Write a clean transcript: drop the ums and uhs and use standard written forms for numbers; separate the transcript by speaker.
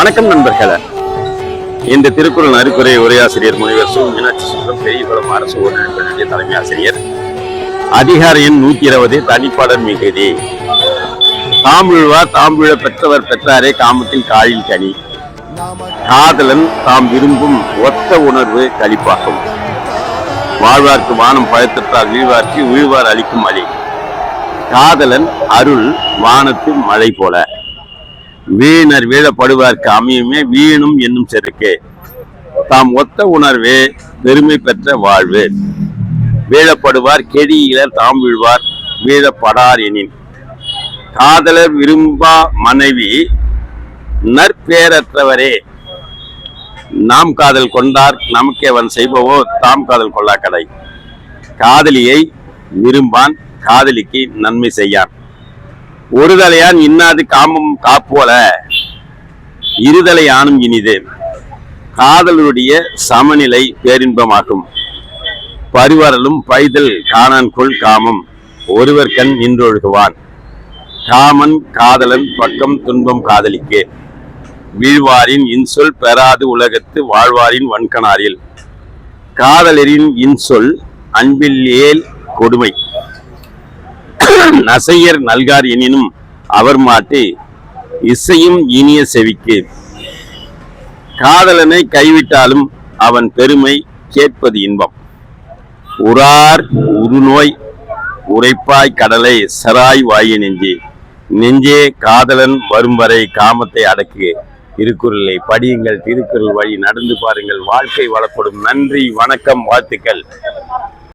Speaker 1: வணக்கம் நண்பர்களே. இந்த திருக்குறள் நறுக்குறை உரையாசிரியர் முனைவர் சு மீனாட்சி சுந்தரம் பெரியகுளம் அரசு உயர்நிலைப் பள்ளி தலைமை ஆசிரியர். அதிகார எண் 120 தனிப்பாடல் மிகுதி. தாம் விழுவார் தாம் விழ பெற்றவர் பெற்றாரே காமத்தில் காயில் கனி. காதலன் தாம் விரும்பும் ஒத்த உணர்வு களிப்பாகும். வாழ்வார்க்கு வானம் பழத்தற்றால் வீழ்வார்க்கு வீழ்வார் அளிக்கும் மழை. காதலன் அருள் வானத்து மழை போல. வீணர் வீழப்படுவார்க்கு அமையுமே வீணும் என்னும் செருக்கு. தாம் ஒத்த உணர்வே பெருமை பெற்ற வாழ்வு. வீழப்படுவார் கெடியிலர் தாம் வீழ்வார் வீழப்படார் எனின். காதலர் விரும்பா மனைவி நற்பேரற்றவரே. நாம் காதல் கொண்டார் நமக்கே அவன் செய்பவோ தாம் காதல் கொள்ளா கடை. காதலியை விரும்பான் காதலிக்கு நன்மை செய்யான். ஒருதலையான் இன்னாது காமம் காப்போல இருதலையானும் இனிது. காதலுடைய சமநிலை பேரின்பமாகும். பரிவரலும் பைதல் காணான் கொள் காமம் ஒருவர் கண் நின்றொழுகுவான். காமன் காதலன் பக்கம் துன்பம் காதலிக்கு. வீழ்வாரின் இன்சொல் பெறாது உலகத்து வாழ்வாரின் வன்கணாரில். காதலரின் இன்சொல் அன்பில் ஏல் கொடுமை. நசையர் நல்கார் எனினும் அவர் மாட்டு இசையும் இனிய செவிக்கு. காதலனை கைவிட்டாலும் அவன் பெருமை கேட்பது இன்பம். உறார் உருநோய் உரைப்பாய் கடலை சராய் வாய நெஞ்சே. நெஞ்சே காதலன் வரும் வரை காமத்தை அடக்கு. திருக்குறளை படியுங்கள், திருக்குறள் வழி நடந்து பாருங்கள், வாழ்க்கை வளப்படும். நன்றி, வணக்கம், வாழ்த்துக்கள்.